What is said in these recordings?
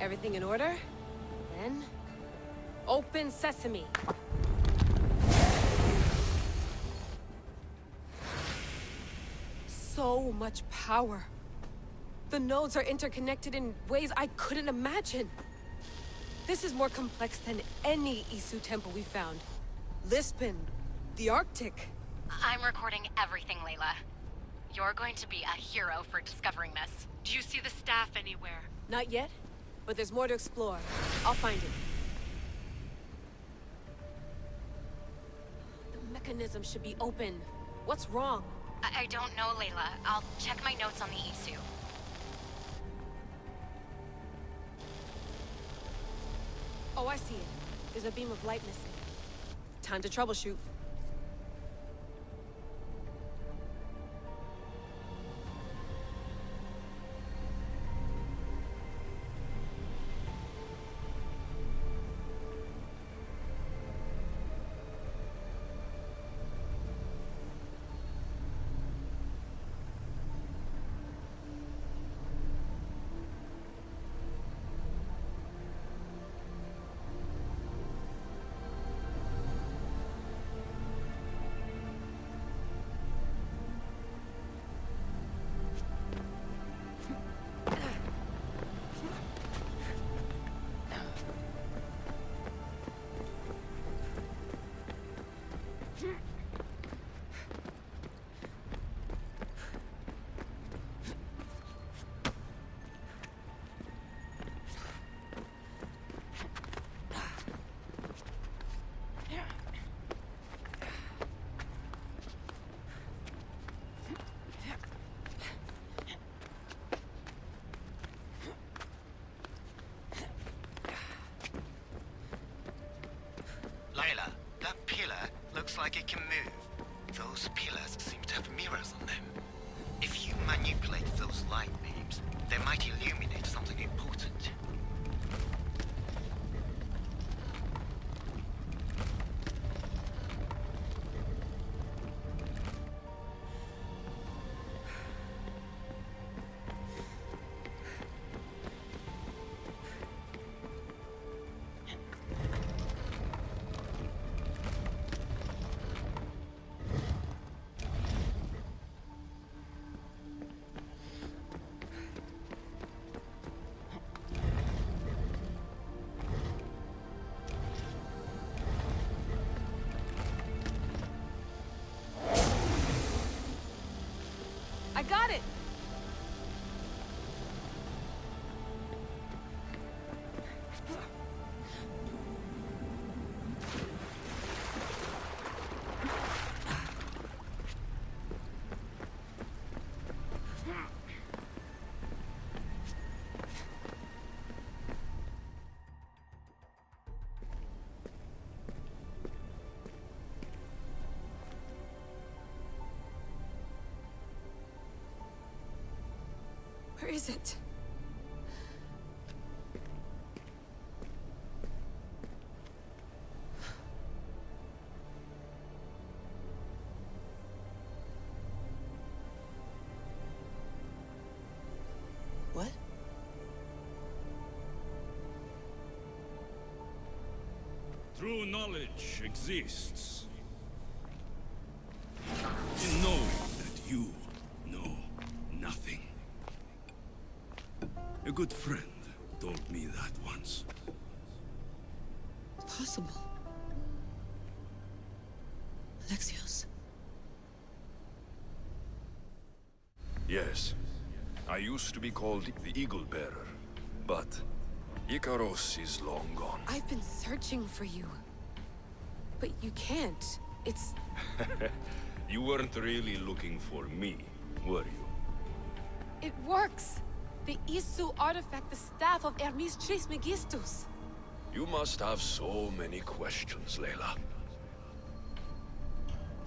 Everything in order? Then... Open sesame! So much power. The nodes are interconnected in ways I couldn't imagine. This is more complex than any Isu temple we found. Lisbon, the Arctic. I'm recording everything, Layla. You're going to be a hero for discovering this. Do you see the staff anywhere? Not yet, but there's more to explore. I'll find it. The mechanism should be open. What's wrong? I don't know, Layla. I'll check my notes on the Isu. Oh, I see it. There's a beam of light missing. Time to troubleshoot. Layla, that pillar looks like it can move. Those pillars seem to have mirrors on them. If you manipulate those light beams, they might illuminate something important. I got it! Where is it? What? True knowledge exists in knowing that you know nothing. A good friend told me that once. Possible. Alexios. Yes. I used to be called the Eagle Bearer, but Icaros is long gone. I've been searching for you. But you can't. It's... You weren't really looking for me, were you? It works! The Isu artifact, the staff of Hermes Trismegistus. You must have so many questions, Layla.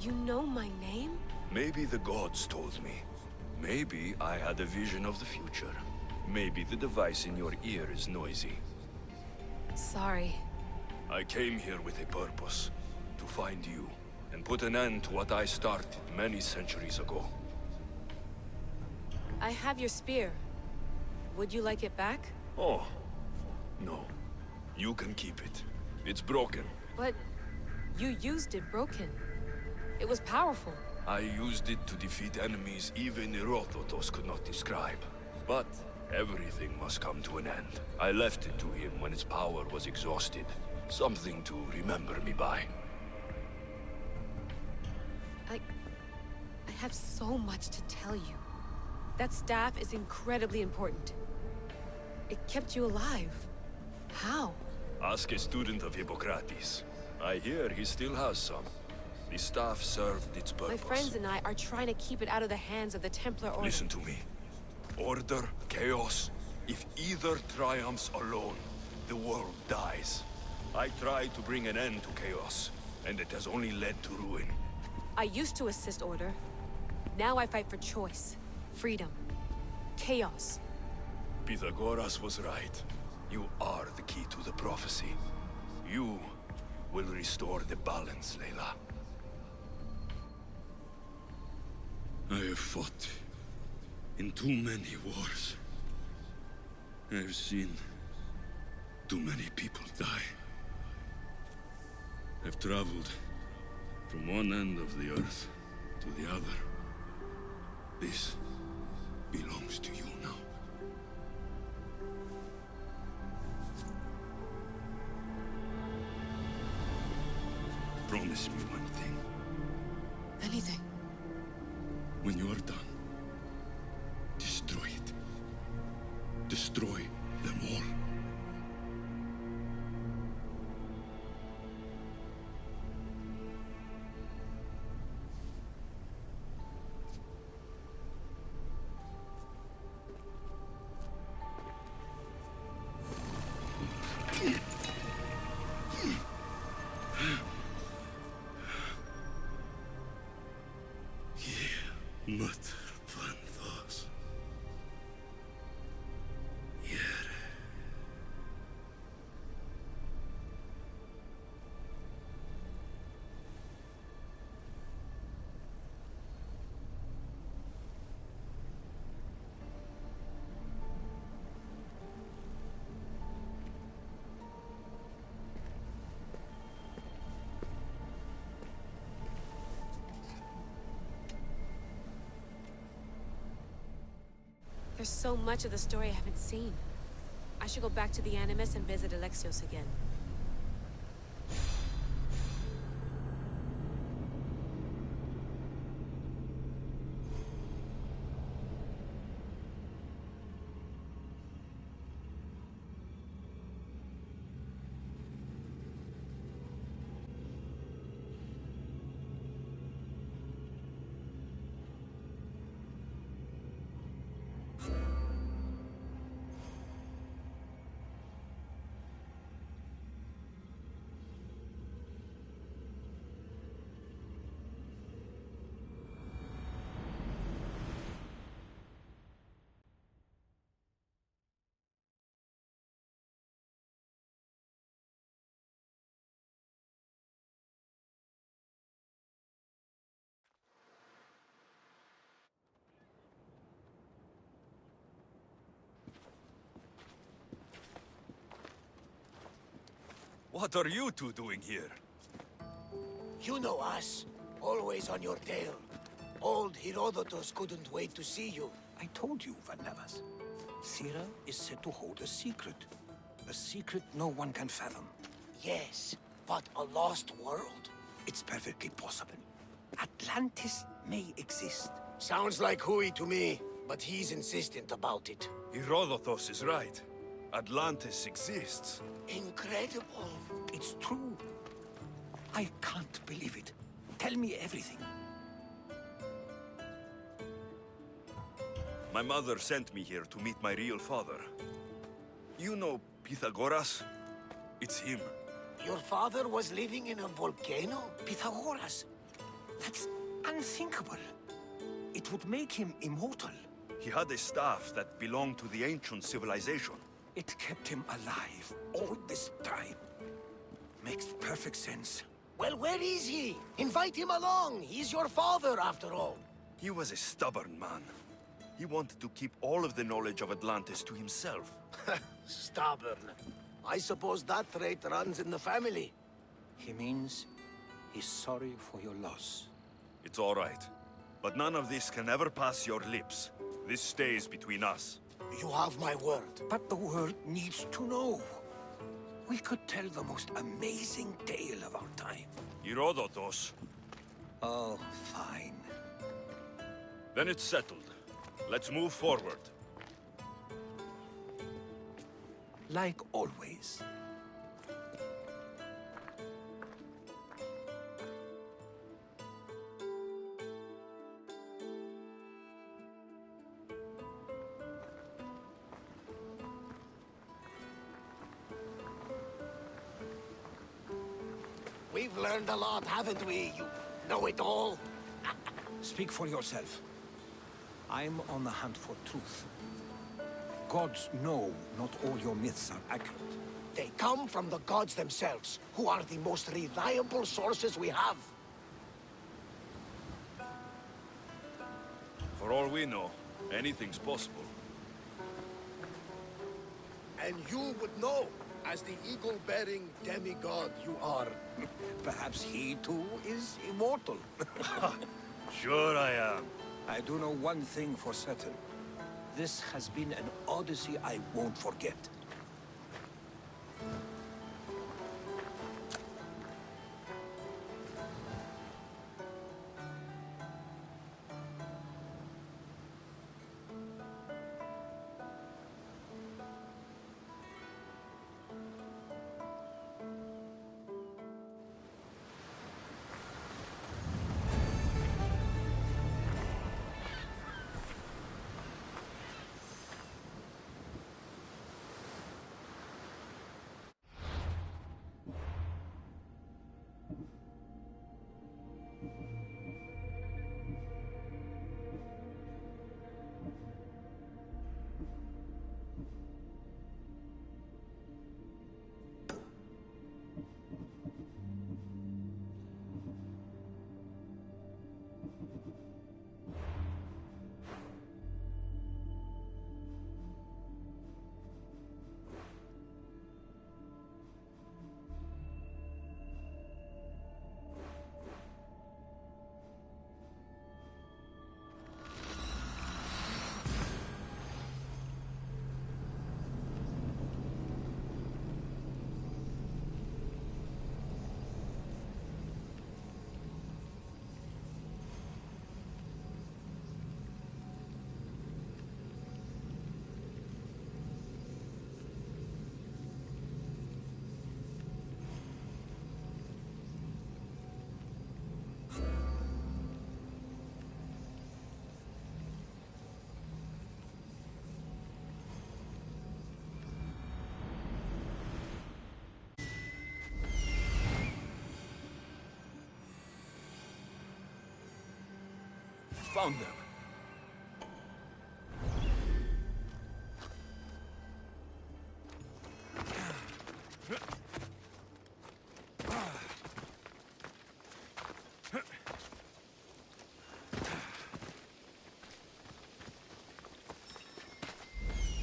You know my name? Maybe the gods told me. Maybe I had a vision of the future. Maybe the device in your ear is noisy. Sorry. I came here with a purpose. To find you, and put an end to what I started many centuries ago. I have your spear. Would you like it back? Oh, No. You can keep it. It's broken. But you used it broken. It was powerful. I used it to defeat enemies even Herodotus could not describe. But everything must come to an end. I left it to him when its power was exhausted. Something to remember me by. I have so much to tell you. That staff is incredibly important. It kept you alive. How? Ask a student of Hippocrates. I hear he still has some. The staff served its purpose. My friends and I are trying to keep it out of the hands of the Templar Order. Listen to me. Order, chaos. If either triumphs alone, the world dies. I tried to bring an end to chaos, and it has only led to ruin. I used to assist Order. Now I fight for choice, freedom, chaos. Pythagoras was right. You are the key to the prophecy. You will restore the balance, Layla. I have fought in too many wars. I have seen too many people die. I've traveled from one end of the earth to the other. This belongs to you now. Promise me one thing. Anything. When you are done, destroy it. Destroy them all. There's so much of the story I haven't seen. I should go back to the Animus and visit Alexios again. What are you two doing here? You know us. Always on your tail. Old Herodotus couldn't wait to see you. I told you, Varnavas. Sira is said to hold a secret. A secret no one can fathom. Yes, but a lost world? It's perfectly possible. Atlantis may exist. Sounds like Hui to me, but he's insistent about it. Herodotus is right. Atlantis exists. Incredible. It's true. I can't believe it. Tell me everything. My mother sent me here to meet my real father. You know Pythagoras? It's him. Your father was living in a volcano? Pythagoras. That's unthinkable. It would make him immortal. He had a staff that belonged to the ancient civilization. It kept him alive all this time. Makes perfect sense. Well, where is he? Invite him along. He's your father, after all. He was a stubborn man. He wanted to keep all of the knowledge of Atlantis to himself. Stubborn. I suppose that trait runs in the family. He means he's sorry for your loss. It's all right. But none of this can ever pass your lips. This stays between us. You have my word. But the world needs to know. We could tell the most amazing tale of our time. Herodotos. Oh, fine. Then it's settled. Let's move forward. Like always. We've learned a lot, haven't we? You know-it-all. Speak for yourself. I'm on the hunt for truth. Gods know not all your myths are accurate. They come from the gods themselves, who are the most reliable sources we have. For all we know, anything's possible. And you would know, as the eagle-bearing demigod you are. Perhaps he too is immortal. Sure I am. I do know one thing for certain. This has been an Odyssey I won't forget. Found them.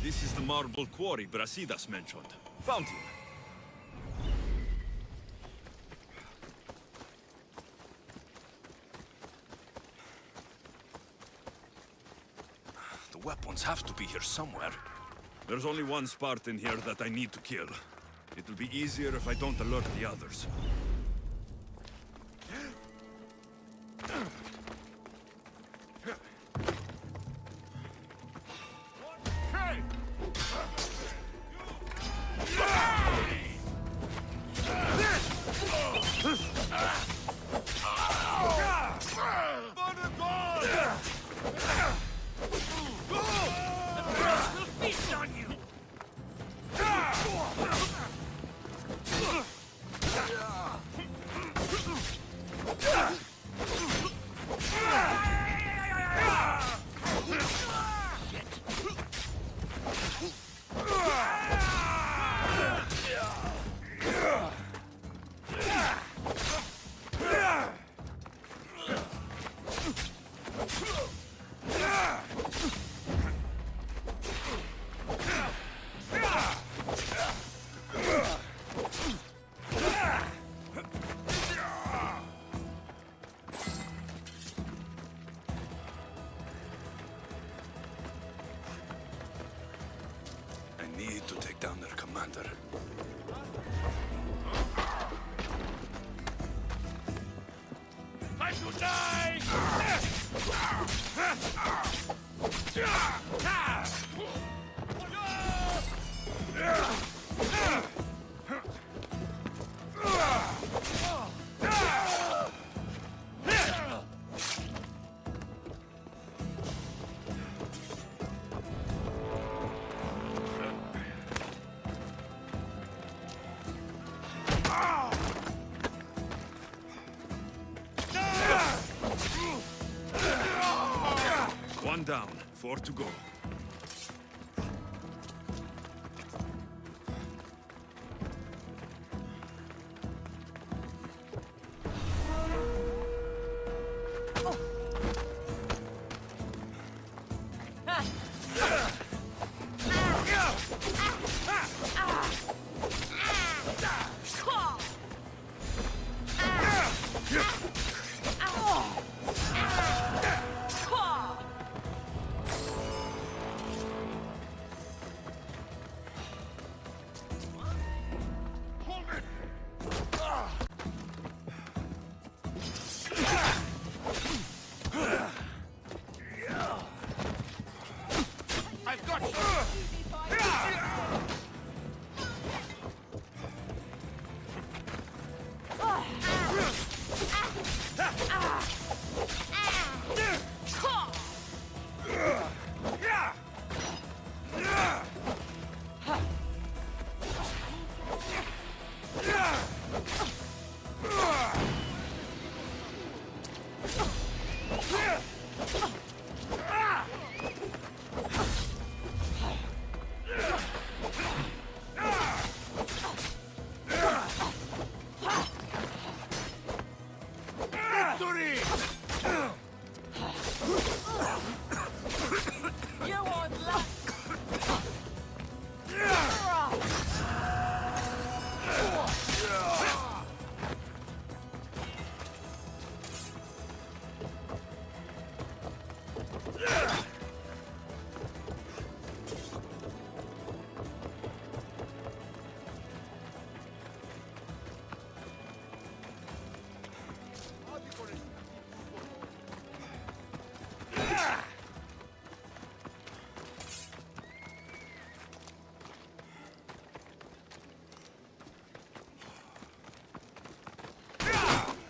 This is the marble quarry Brasidas mentioned. Found him. The weapons have to be here somewhere. There's only one Spartan here that I need to kill. It'll be easier if I don't alert the others. One down, 4 to go.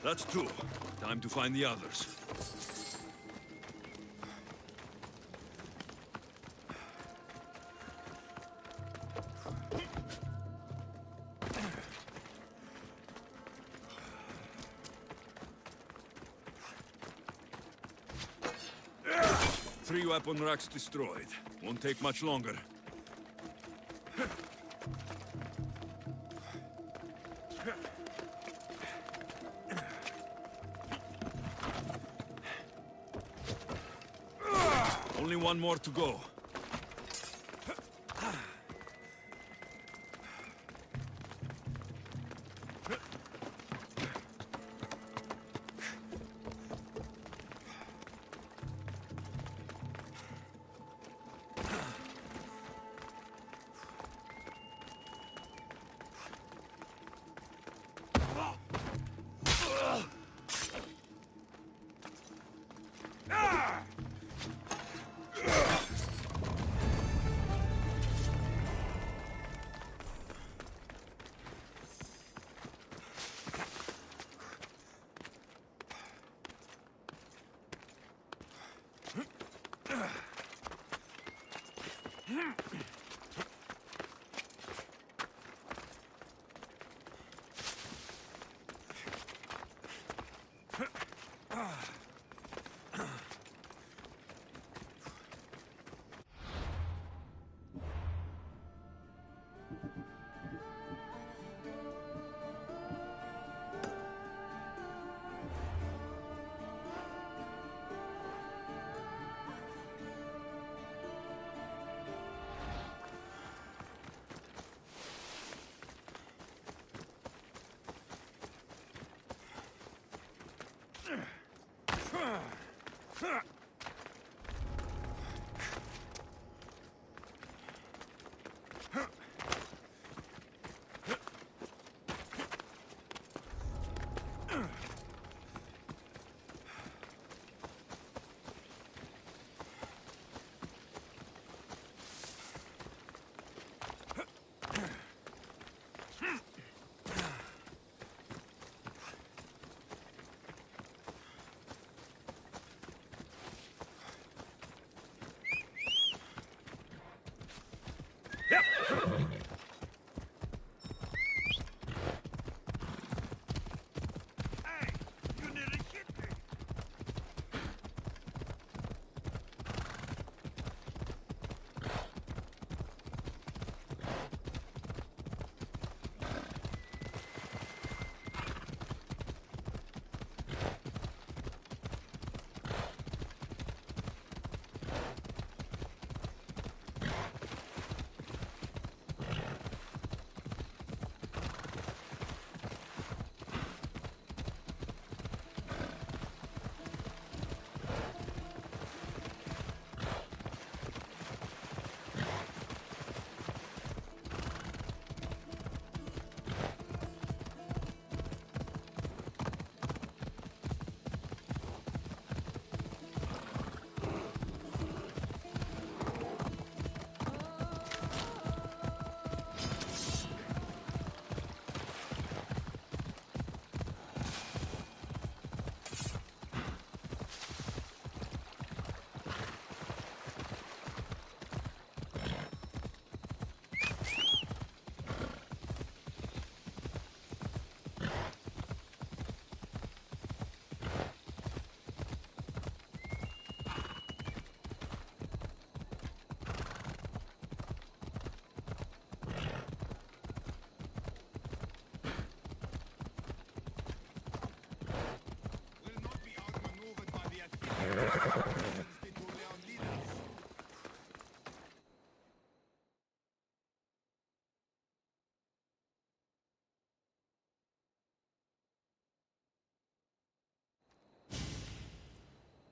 That's 2. Time to find the others. Three weapon racks destroyed. Won't take much longer. Only one more to go.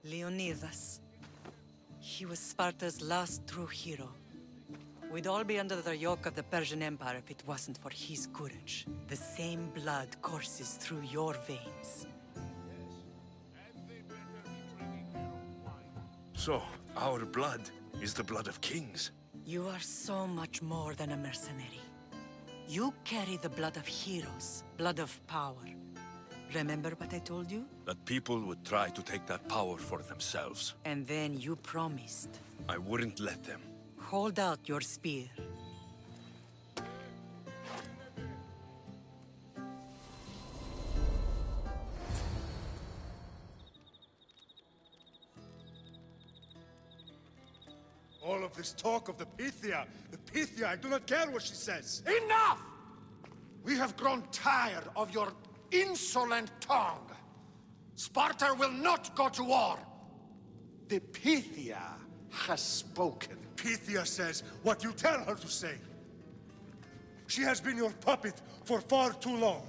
Leonidas. He was Sparta's last true hero. We'd all be under the yoke of the Persian Empire if it wasn't for his courage. The same blood courses through your veins. So, our blood is the blood of kings. You are so much more than a mercenary. You carry the blood of heroes, blood of power. Remember what I told you? That people would try to take that power for themselves. And then you promised. I wouldn't let them. Hold out your spear. All of this talk of the Pythia, I do not care what she says. Enough! We have grown tired of your insolent tongue. Sparta will not go to war. The Pythia has spoken. Pythia says what you tell her to say. She has been your puppet for far too long.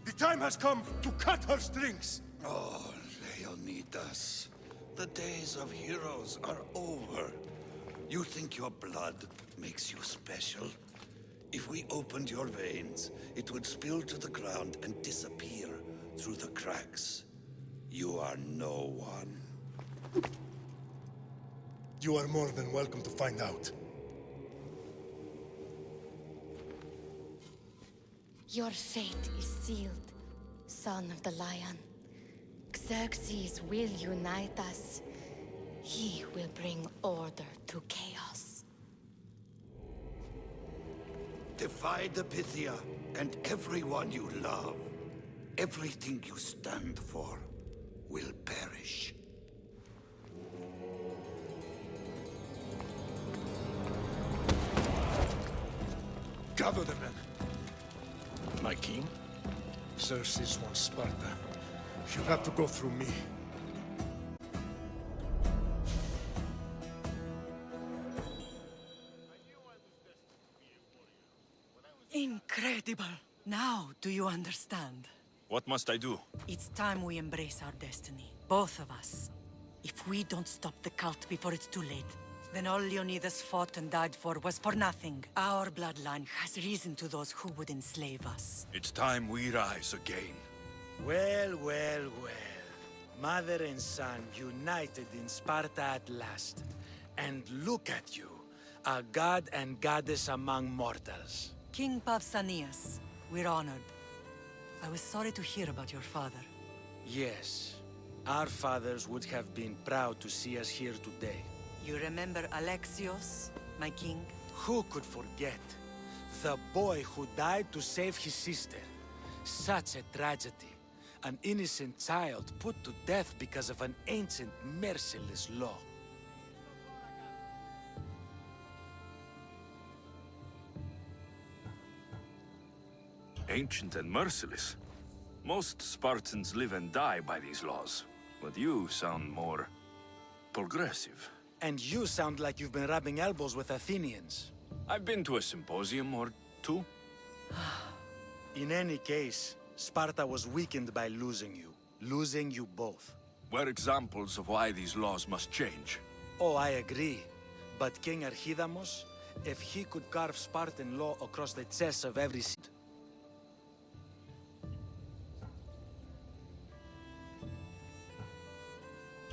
The time has come to cut her strings. Oh, Leonidas. The days of heroes are over. You think your blood makes you special? If we opened your veins, it would spill to the ground and disappear through the cracks. You are no one. You are more than welcome to find out. Your fate is sealed, son of the lion. Xerxes will unite us. He will bring order to chaos. Defy the Pythia and everyone you love. Everything you stand for will perish. Gather the men. My king? Xerxes wants Sparta. She'll have to go through me. Incredible! Now, do you understand? What must I do? It's time we embrace our destiny. Both of us. If we don't stop the cult before it's too late, then all Leonidas fought and died for was for nothing. Our bloodline has risen to those who would enslave us. It's time we rise again. Well, well, well. Mother and son united in Sparta at last. And look at you, a god and goddess among mortals. King Pausanias, we're honored. I was sorry to hear about your father. Yes, our fathers would have been proud to see us here today. You remember Alexios, my king? Who could forget? The boy who died to save his sister. Such a tragedy. An innocent child put to death because of an ancient, merciless law. Ancient and merciless. Most Spartans live and die by these laws. But you sound more progressive. And you sound like you've been rubbing elbows with Athenians. I've been to a symposium or two. In any case, Sparta was weakened by losing you. Losing you both. We're examples of why these laws must change. Oh, I agree. But King Archidamos, if he could carve Spartan law across the chests of every city.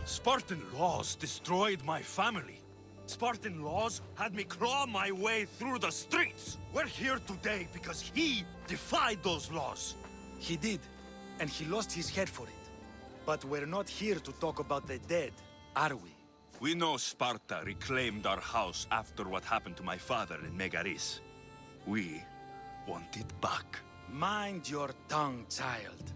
Spartan laws destroyed my family. Spartan laws had me claw my way through the streets. We're here today because he defied those laws. He did, and he lost his head for it. But we're not here to talk about the dead, are we? We know Sparta reclaimed our house after what happened to my father in Megaris. We want it back. Mind your tongue, child.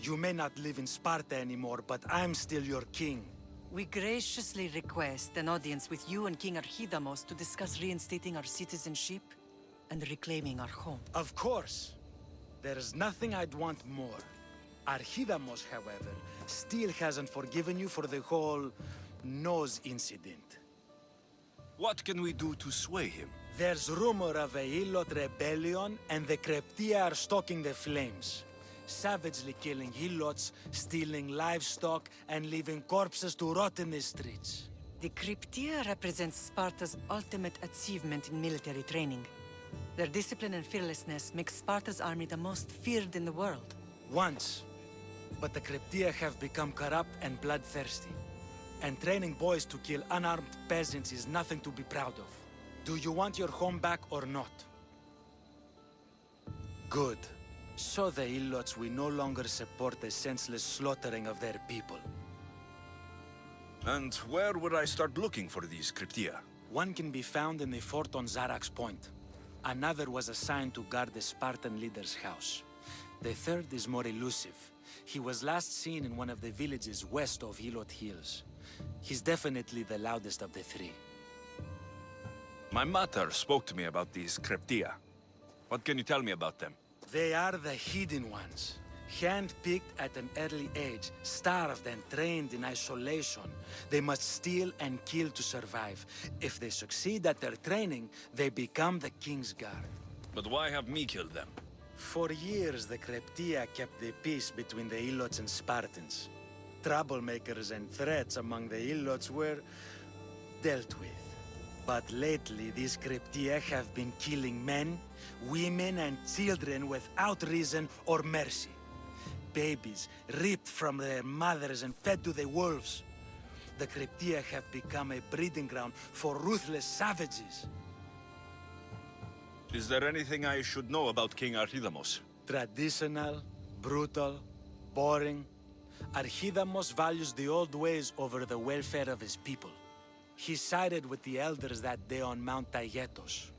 You may not live in Sparta anymore, but I'm still your king. We graciously request an audience with you and King Archidamos to discuss reinstating our citizenship and reclaiming our home. Of course. There's nothing I'd want more. Archidamos, however, still hasn't forgiven you for the whole nose incident. What can we do to sway him? There's rumor of a Helot rebellion, and the Kreptia are stoking the flames. savagely killing helots, stealing livestock, and leaving corpses to rot in the streets. The Cryptia represents Sparta's ultimate achievement in military training. Their discipline and fearlessness makes Sparta's army the most feared in the world. Once. But the Cryptia have become corrupt and bloodthirsty. And training boys to kill unarmed peasants is nothing to be proud of. Do you want your home back or not? Good. So the Ilots will no longer support the senseless slaughtering of their people. And where would I start looking for these Cryptia? One can be found in the fort on Zarak's Point. Another was assigned to guard the Spartan leader's house. The third is more elusive. He was last seen in one of the villages west of Hilot Hills. He's definitely the loudest of the three. My mater spoke to me about these Cryptia. What can you tell me about them? They are the hidden ones. Hand-picked at an early age, starved and trained in isolation. They must steal and kill to survive. If they succeed at their training, they become the King's Guard. But why have me killed them? For years, the Cryptia kept the peace between the Ilots and Spartans. Troublemakers and threats among the Ilots were dealt with. But lately, these Cryptia have been killing men, women, and children without reason or mercy. Babies ripped from their mothers and fed to the wolves. The Cryptia have become a breeding ground for ruthless savages. Is there anything I should know about King Archidamos? Traditional, brutal, boring. Archidamos values the old ways over the welfare of his people. He sided with the elders that day on Mount Taygetos.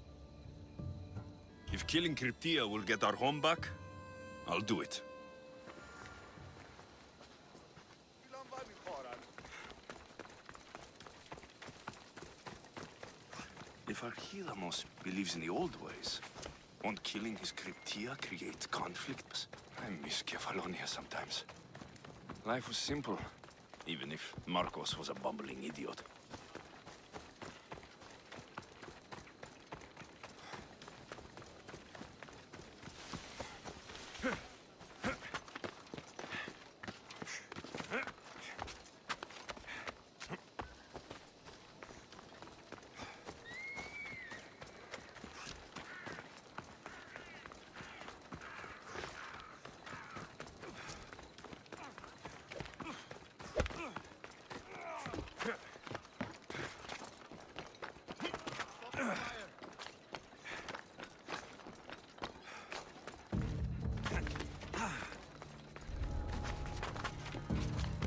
If killing Cryptia will get our home back, I'll do it. If Archidamos believes in the old ways, won't killing his Cryptia create conflict? I miss Kefalonia sometimes. Life was simple, even if Marcos was a bumbling idiot.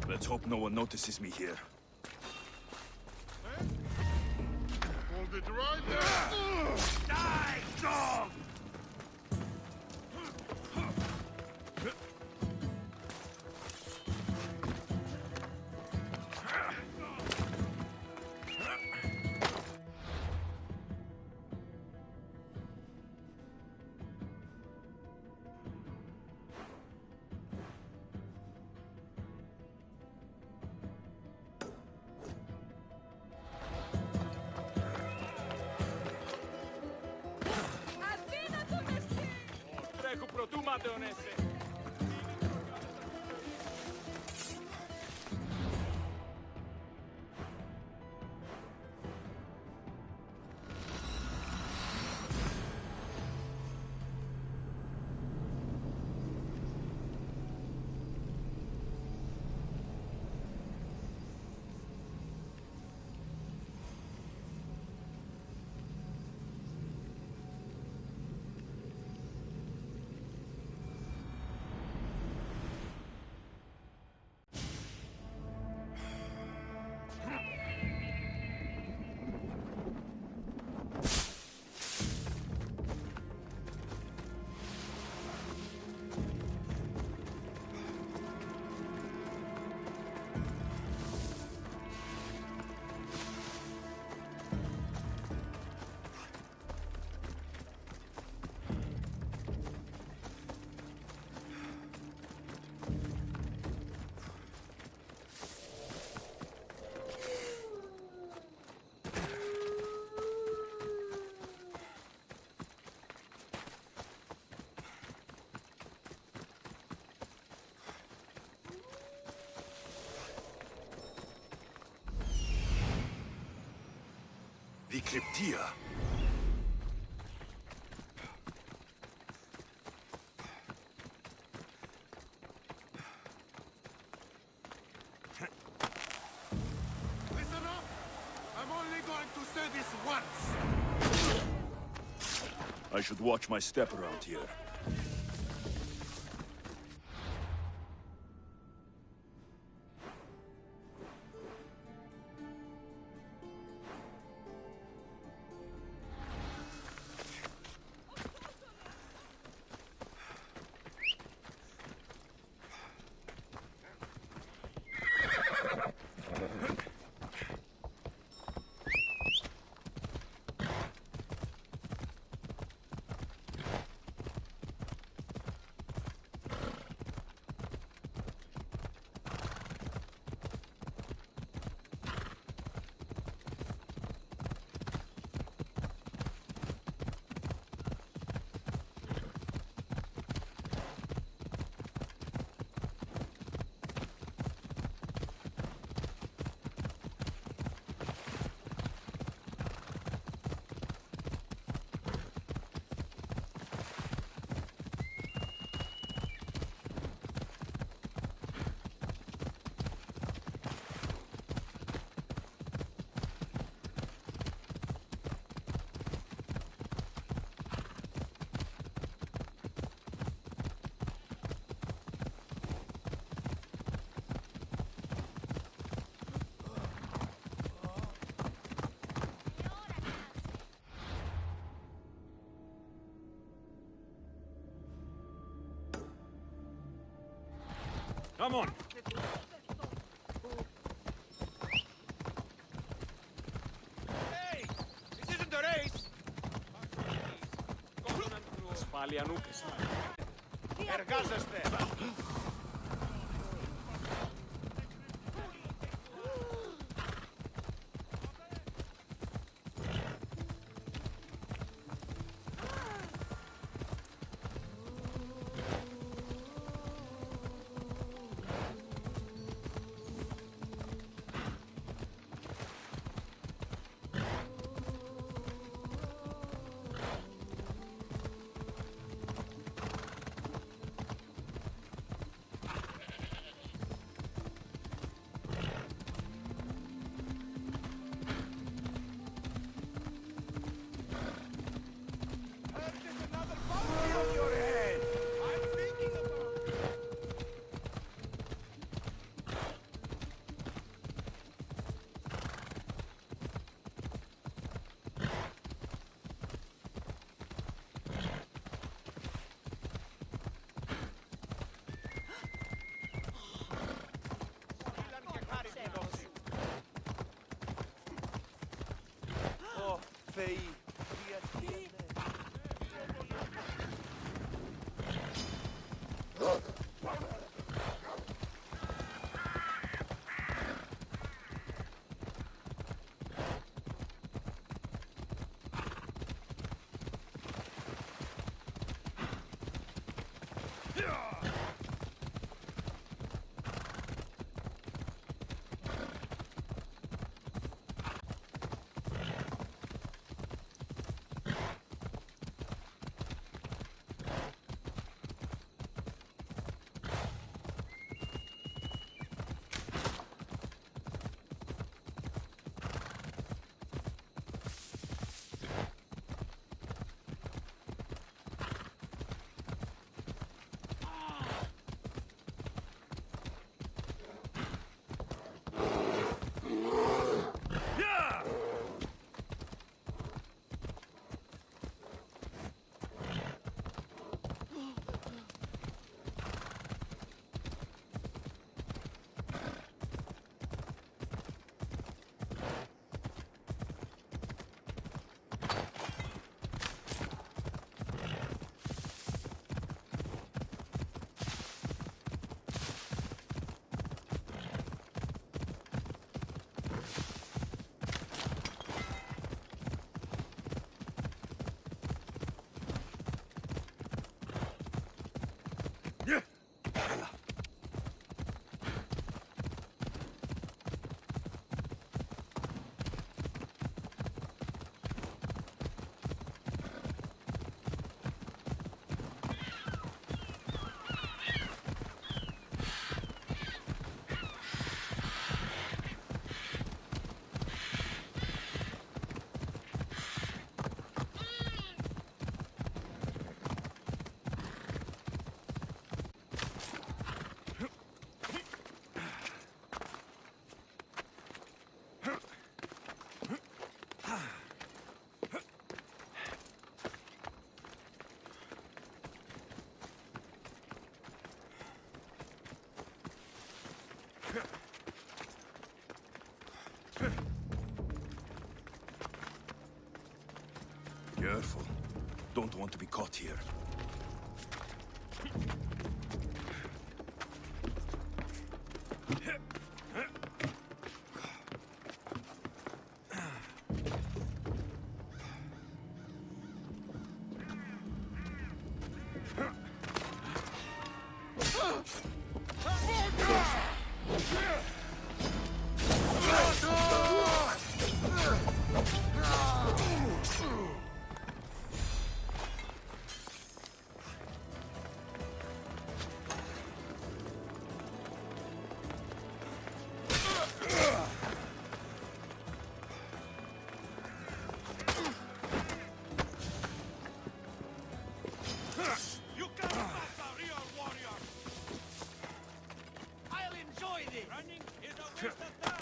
Let's hope no one notices me here. Hold it right there! Die, dog! Cryptia. Listen up! I'm only going to say this once! I should watch my step around here. Come on. Hey! This isn't a race! Σπαλιανούκες. Εργάζεστε! Careful. Don't want to be caught here. You can't stop a real warrior! I'll enjoy this! Running is a waste of time!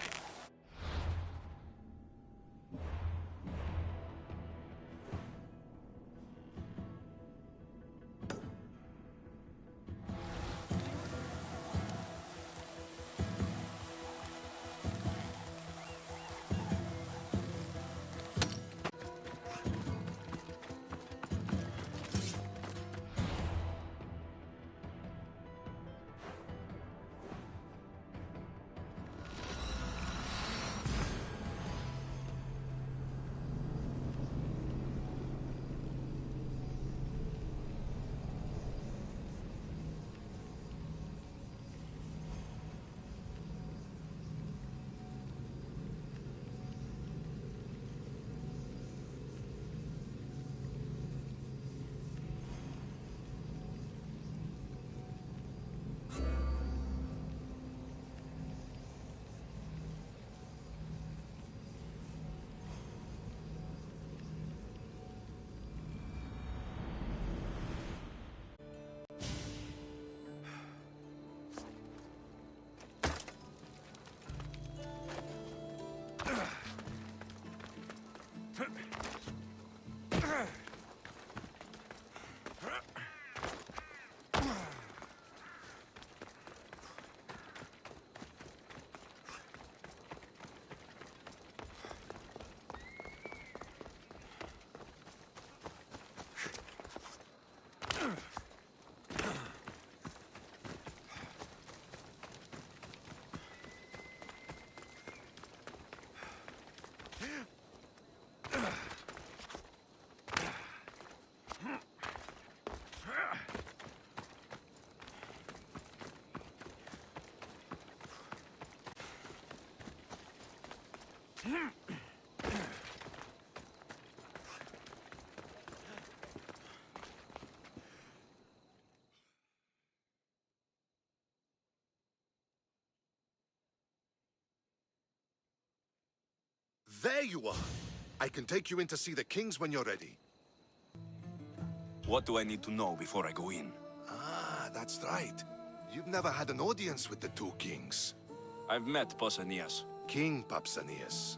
There you are! I can take you in to see the kings when you're ready. What do I need to know before I go in? Ah, that's right. You've never had an audience with the two kings. I've met Pausanias. King Pausanias.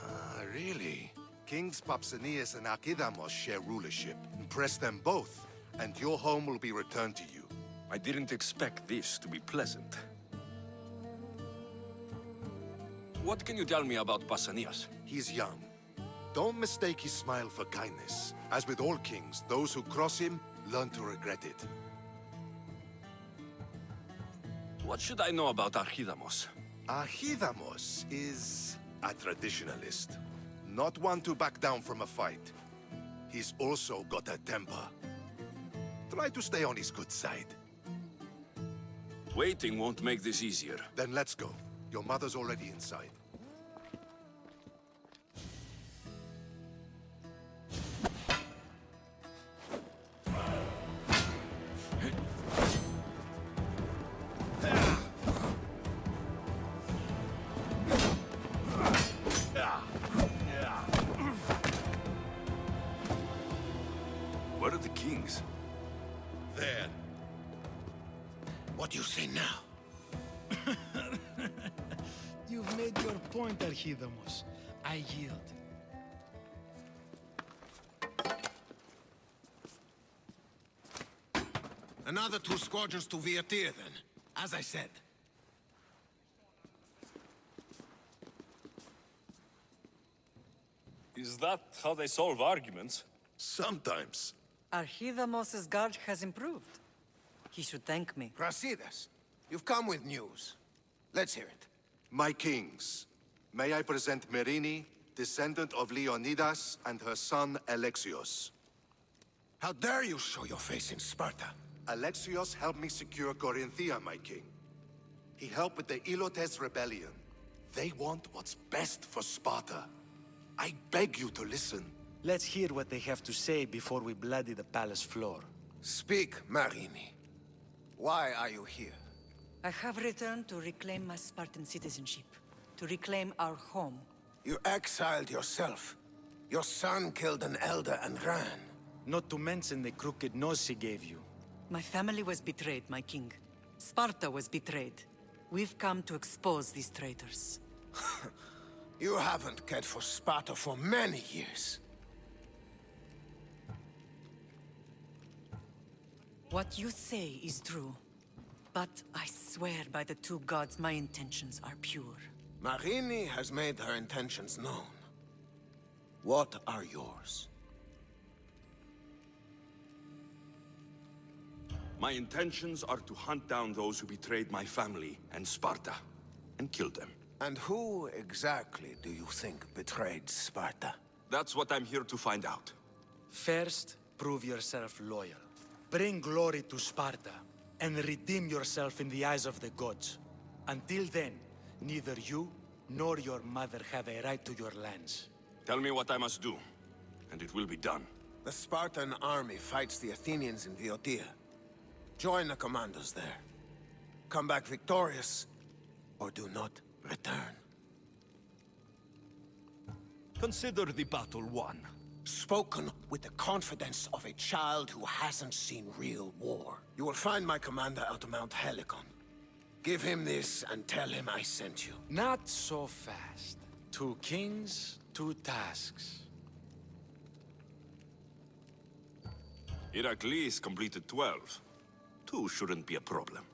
Ah, really? Kings Pausanias and Archidamos share rulership. Impress them both, and your home will be returned to you. I didn't expect this to be pleasant. What can you tell me about Pausanias? He's young. Don't mistake his smile for kindness. As with all kings, those who cross him learn to regret it. What should I know about Archidamos? Archidamos is a traditionalist. Not one to back down from a fight. He's also got a temper. Try to stay on his good side. Waiting won't make this easier. Then let's go. Your mother's already inside. Where are the kings? There. What do you say now? You've made your point, Archidamos. I yield. Another 2 squadrons to Viatir, then. As I said. Is that how they solve arguments? Sometimes. Archidamos' guard has improved. He should thank me. Brasidas, you've come with news. Let's hear it. My kings, may I present Merini, descendant of Leonidas, and her son Alexios. How dare you show your face in Sparta? Alexios helped me secure Corinthia, my king. He helped with the Ilotes rebellion. They want what's best for Sparta. I beg you to listen. Let's hear what they have to say before we bloody the palace floor. Speak, Marini. Why are you here? I have returned to reclaim my Spartan citizenship, to reclaim our home. You exiled yourself. Your son killed an elder and ran. Not to mention the crooked nose he gave you. My family was betrayed, my king. Sparta was betrayed. We've come to expose these traitors. You haven't cared for Sparta for many years. What you say is true. But I swear by the two gods my intentions are pure. Marini has made her intentions known. What are yours? My intentions are to hunt down those who betrayed my family and Sparta, and kill them. And who exactly do you think betrayed Sparta? That's what I'm here to find out. First, prove yourself loyal. Bring glory to Sparta, and redeem yourself in the eyes of the gods. Until then, neither you nor your mother have a right to your lands. Tell me what I must do, and it will be done. The Spartan army fights the Athenians in Boeotia. Join the commanders there. Come back victorious, or do not return. Consider the battle won. Spoken with the confidence of a child who hasn't seen real war. You will find my commander at Mount Helicon. Give him this and tell him I sent you. Not so fast. 2 kings, 2 tasks. Heracles completed 12. 2 shouldn't be a problem.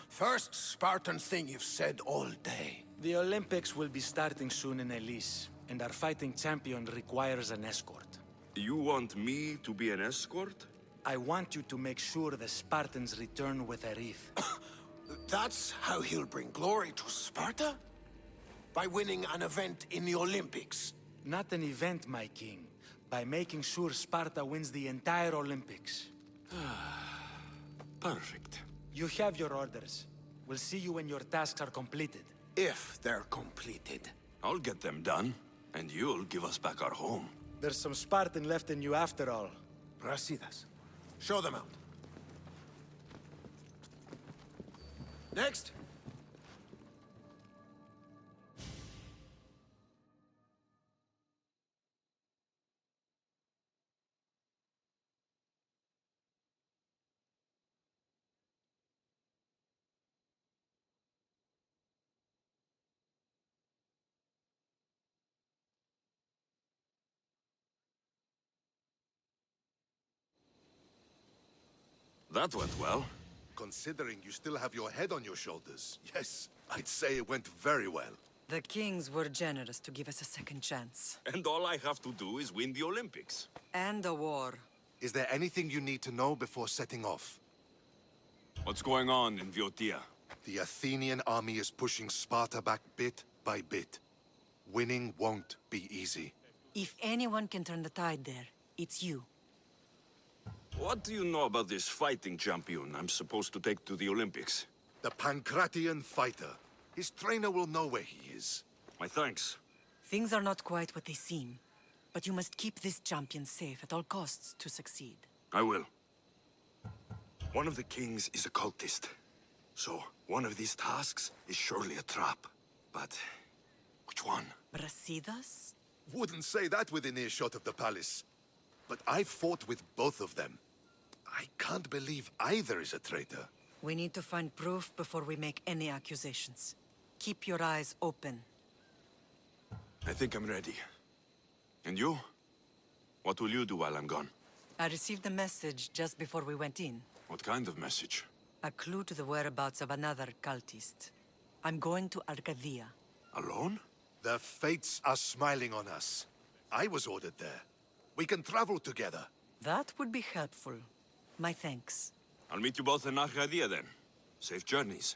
First Spartan thing you've said all day. The Olympics will be starting soon in Elis, and our fighting champion requires an escort. You want me to be an escort? I want you to make sure the Spartans return with a wreath. That's how he'll bring glory to Sparta? By winning an event in the Olympics? Not an event, my king. By making sure Sparta wins the entire Olympics. Perfect. You have your orders. We'll see you when your tasks are completed. If they're completed. I'll get them done, and you'll give us back our home. There's some Spartan left in you after all. Brasidas, show them out. Next. That went well. Considering you still have your head on your shoulders, yes, I'd say it went very well. The kings were generous to give us a second chance. And all I have to do is win the Olympics. And a war. Is there anything you need to know before setting off? What's going on in Boeotia? The Athenian army is pushing Sparta back bit by bit. Winning won't be easy. If anyone can turn the tide there, it's you. What do you know about this fighting champion I'm supposed to take to the Olympics? The Pancratian fighter. His trainer will know where he is. My thanks. Things are not quite what they seem. But you must keep this champion safe at all costs to succeed. I will. One of the kings is a cultist. So, one of these tasks is surely a trap. But, which one? Brasidas? Wouldn't say that within earshot of the palace. But I've fought with both of them. I can't believe either is a traitor. We need to find proof before we make any accusations. Keep your eyes open. I think I'm ready. And you? What will you do while I'm gone? I received a message just before we went in. What kind of message? A clue to the whereabouts of another cultist. I'm going to Arcadia. Alone? The fates are smiling on us. I was ordered there. We can travel together. That would be helpful. My thanks. I'll meet you both in Arcadia then. Safe journeys.